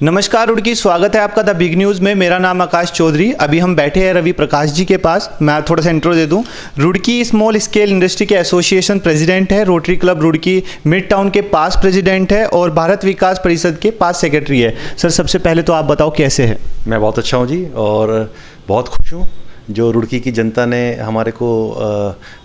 नमस्कार रुड़की, स्वागत है आपका द बिग न्यूज़ में। मेरा नाम आकाश चौधरी। अभी हम बैठे हैं रवि प्रकाश जी के पास। मैं थोड़ा सा इंट्रो दे दूं। रुड़की स्मॉल स्केल इंडस्ट्री के एसोसिएशन प्रेसिडेंट है, rotary club Roorkee mid town के पास प्रेसिडेंट है और भारत विकास परिषद के पास सेक्रेटरी है। सर, सबसे पहले तो आप बताओ कैसे है। मैं बहुत अच्छा हूँ जी, और बहुत खुश हूँ जो रुड़की की जनता ने हमारे को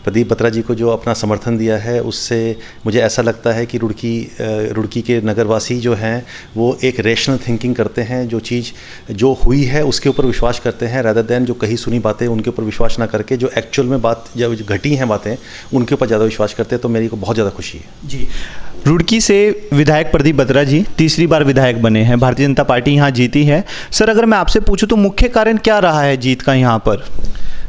प्रदीप बत्रा जी को जो अपना समर्थन दिया है, उससे मुझे ऐसा लगता है कि रुड़की के नगरवासी जो हैं वो एक रेशनल थिंकिंग करते हैं। जो चीज़ जो हुई है उसके ऊपर विश्वास करते हैं, रादर दैन जो कहीं सुनी बातें उनके ऊपर विश्वास ना करके जो एक्चुअल में बात जब घटी हैं बातें उनके ऊपर ज़्यादा विश्वास करते हैं। तो मेरी को बहुत ज़्यादा खुशी है जी। रुड़की से विधायक प्रदीप बत्रा जी तीसरी बार विधायक बने हैं, भारतीय जनता पार्टी यहाँ जीती है। सर, अगर मैं आपसे पूछूं तो मुख्य कारण क्या रहा है जीत का यहाँ पर?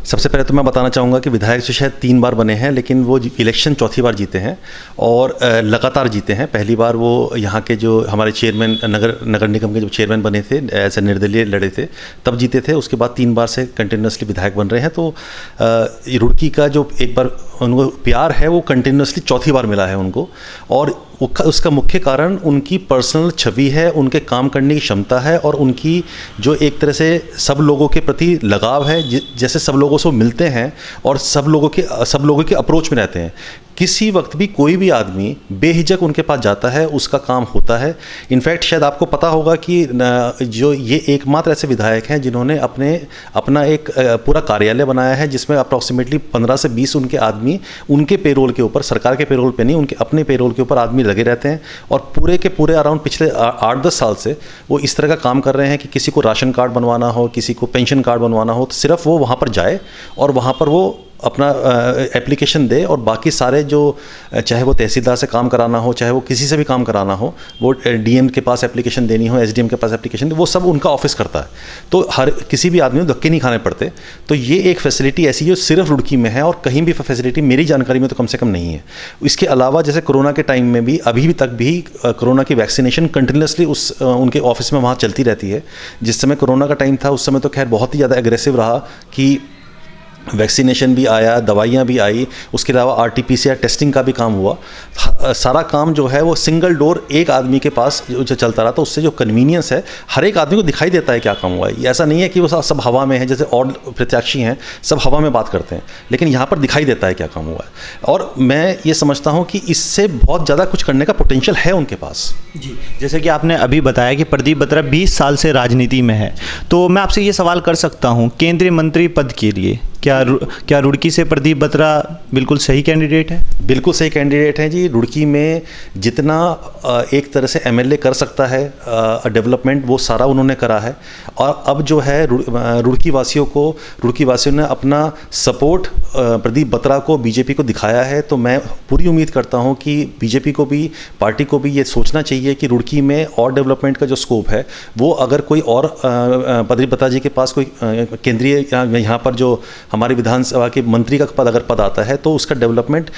सबसे पहले तो मैं बताना चाहूँगा कि विधायक से शायद 3 बार बने हैं, लेकिन वो इलेक्शन चौथी बार जीते हैं और लगातार जीते हैं। पहली बार वो यहाँ के जो हमारे चेयरमैन नगर निगम के जो चेयरमैन बने थे, ऐसे निर्दलीय लड़े थे, तब जीते थे। उसके बाद 3 बार से कंटिन्यूसली विधायक बन रहे हैं। तो रुड़की का जो एक बार उनको प्यार है वो कंटिन्यूसली चौथी बार मिला है उनको, और उसका मुख्य कारण उनकी पर्सनल छवि है, उनके काम करने की क्षमता है और उनकी जो एक तरह से सब लोगों के प्रति लगाव है। जैसे सब लोगों से मिलते हैं और सब लोगों के अप्रोच में रहते हैं। किसी वक्त भी कोई भी आदमी बेहिचक उनके पास जाता है, उसका काम होता है। इनफैक्ट शायद आपको पता होगा कि जो ये एकमात्र ऐसे विधायक हैं जिन्होंने अपना एक पूरा कार्यालय बनाया है, जिसमें अप्रॉक्सीमेटली 15 से 20 उनके आदमी उनके पेरोल के ऊपर, सरकार के पेरोल पे नहीं, उनके अपने पेरोल के ऊपर आदमी लगे रहते हैं। और पूरे के पूरे अराउंड पिछले 8-10 साल से वो इस तरह का काम कर रहे हैं कि किसी को राशन कार्ड बनवाना हो, किसी को पेंशन कार्ड बनवाना हो, तो सिर्फ वो वहाँ पर जाए और वहाँ पर वो अपना एप्लीकेशन दे, और बाकी सारे जो चाहे वो तहसीलदार से काम कराना हो, चाहे वो किसी से भी काम कराना हो, वो डीएम के पास एप्लीकेशन देनी हो, एसडीएम के पास एप्लीकेशन, वो सब उनका ऑफिस करता है। तो हर किसी भी आदमी को धक्के नहीं खाने पड़ते। तो ये एक फैसिलिटी ऐसी है जो सिर्फ रुड़की में है और कहीं भी फैसिलिटी मेरी जानकारी में तो कम से कम नहीं है। इसके अलावा जैसे कोरोना के टाइम में भी अभी तक भी कोरोना की वैक्सीनेशन कंटिन्यूसली उनके ऑफिस में वहाँ चलती रहती है। जिस समय कोरोना का टाइम था उस समय तो खैर बहुत ही ज़्यादा एग्रेसिव रहा कि वैक्सीनेशन भी आया, दवाइयाँ भी आई, उसके अलावा आरटीपीसीआर टेस्टिंग का भी काम हुआ। सारा काम जो है वो सिंगल डोर एक आदमी के पास जो चलता रहा। तो उससे जो कन्वीनियंस है, हर एक आदमी को दिखाई देता है क्या काम हुआ है। ऐसा नहीं है कि वो सब हवा में है, जैसे और प्रत्याशी हैं सब हवा में बात करते हैं, लेकिन यहाँ पर दिखाई देता है क्या काम हुआ है। और मैं ये समझता हूँ कि इससे बहुत ज़्यादा कुछ करने का पोटेंशियल है उनके पास जी। जैसे कि आपने अभी बताया कि प्रदीप बत्रा 20 साल से राजनीति में है, तो मैं आपसे ये सवाल कर सकता हूँ, केंद्रीय मंत्री पद के लिए क्या रुड़की से प्रदीप बत्रा बिल्कुल सही कैंडिडेट है? बिल्कुल सही कैंडिडेट हैं जी। रुड़की में जितना एक तरह से एमएलए कर सकता है डेवलपमेंट, वो सारा उन्होंने करा है। और अब जो है रुड़की वासियों ने अपना सपोर्ट प्रदीप बत्रा को, बीजेपी को दिखाया है। तो मैं पूरी उम्मीद करता हूं कि बीजेपी को भी, पार्टी को भी ये सोचना चाहिए कि रुड़की में और डेवलपमेंट का जो स्कोप है वो अगर कोई और प्रदीप बत्रा जी के पास कोई केंद्रीय यहाँ पर जो हमारी विधानसभा के मंत्री का अगर पद आता है तो उसका डेवलपमेंट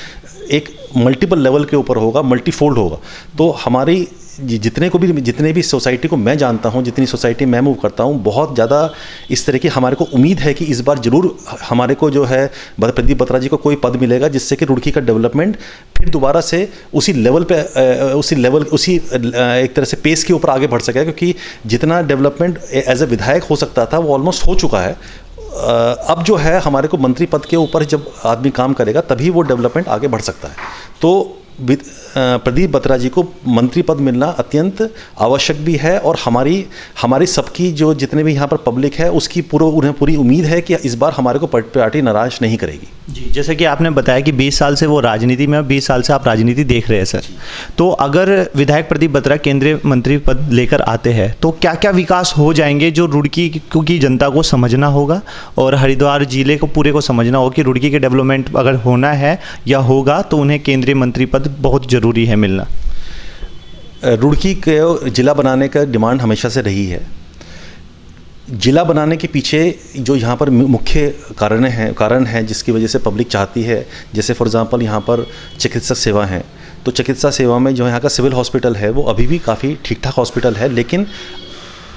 एक मल्टीपल लेवल के ऊपर होगा, मल्टीफोल्ड होगा। तो हमारी जितने भी सोसाइटी को मैं जानता हूं, जितनी सोसाइटी मैं मूव करता हूं, बहुत ज़्यादा इस तरह की हमारे को उम्मीद है कि इस बार ज़रूर हमारे को जो है प्रदीप बत्रा जी को कोई पद मिलेगा, जिससे कि रुड़की का डेवलपमेंट फिर दोबारा से उसी लेवल पे उसी एक तरह से पेस के ऊपर आगे बढ़ सकेगा। क्योंकि जितना डेवलपमेंट एज ए विधायक हो सकता था वो ऑलमोस्ट हो चुका है। अब जो है हमारे को मंत्री पद के ऊपर जब आदमी काम करेगा तभी वो डेवलपमेंट आगे बढ़ सकता है। तो प्रदीप बत्रा जी को मंत्री पद मिलना अत्यंत आवश्यक भी है, और हमारी सबकी जो जितने भी यहाँ पर पब्लिक है उसकी उन्हें पूरी उम्मीद है कि इस बार हमारे को पार्टी नाराज नहीं करेगी जी। जैसे कि आपने बताया कि 20 साल से वो राजनीति में, 20 साल से आप राजनीति देख रहे हैं सर, तो अगर विधायक प्रदीप बत्रा केंद्रीय मंत्री पद लेकर आते हैं तो क्या क्या विकास हो जाएंगे जो रुड़की की जनता को समझना होगा और हरिद्वार जिले को पूरे को समझना होगा कि रुड़की के डेवलपमेंट अगर होना है या होगा तो उन्हें केंद्रीय मंत्री पद बहुत ज़रूरी है मिलना? रुड़की के जिला बनाने का डिमांड हमेशा से रही है। जिला बनाने के पीछे जो यहाँ पर मुख्य कारण है जिसकी वजह से पब्लिक चाहती है, जैसे फॉर एग्जांपल यहाँ पर चिकित्सक सेवा है, तो चिकित्सा सेवा में जो यहाँ का सिविल हॉस्पिटल है वो अभी भी काफ़ी ठीक ठाक हॉस्पिटल है, लेकिन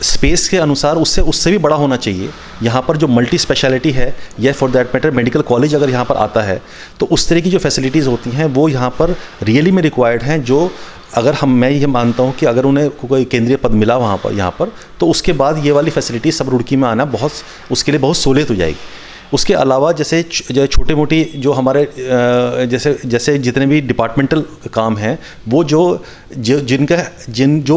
स्पेस के अनुसार उससे भी बड़ा होना चाहिए। यहाँ पर जो मल्टी स्पेशलिटी है या for that matter medical college अगर यहाँ पर आता है तो उस तरह की जो फैसिलिटीज़ होती हैं वो यहाँ पर रियली में रिक्वायर्ड हैं। जो अगर मैं ये मानता हूँ कि अगर उन्हें कोई केंद्रीय पद मिला वहाँ पर यहाँ पर तो उसके बाद ये वाली फैसिलिटीज़ सब रुड़की में आना उसके लिए बहुत सहूलियत हो जाएगी। उसके अलावा जैसे छोटे मोटी जो हमारे जैसे जितने भी डिपार्टमेंटल काम हैं वो जो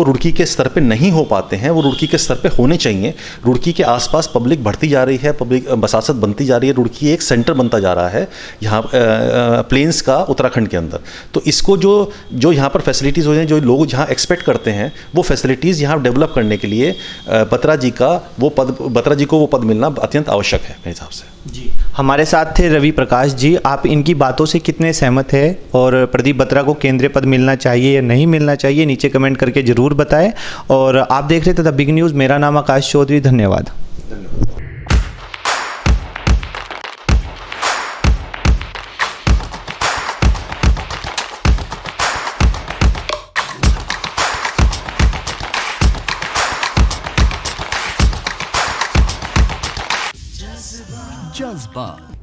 रुड़की के स्तर पे नहीं हो पाते हैं वो रुड़की के स्तर पे होने चाहिए। रुड़की के आसपास पब्लिक बढ़ती जा रही है, पब्लिक बसासत बनती जा रही है, रुड़की एक सेंटर बनता जा रहा है यहाँ प्लेन्स का उत्तराखंड के अंदर। तो इसको जो यहाँ पर फैसिलिटीज़ हो जाए, जो लोग जहाँ एक्सपेक्ट करते हैं वो फैसिलिटीज़ यहाँ डेवलप करने के लिए बत्रा जी को वो पद मिलना अत्यंत आवश्यक है मेरे हिसाब से। जी, हमारे साथ थे रवि प्रकाश जी। आप इनकी बातों से कितने सहमत हैं और प्रदीप बत्रा को केंद्रीय पद मिलना चाहिए या नहीं मिलना चाहिए, नीचे कमेंट करके ज़रूर बताएं। और आप देख रहे थे द बिग न्यूज़। मेरा नाम आकाश चौधरी। धन्यवाद। जज्बा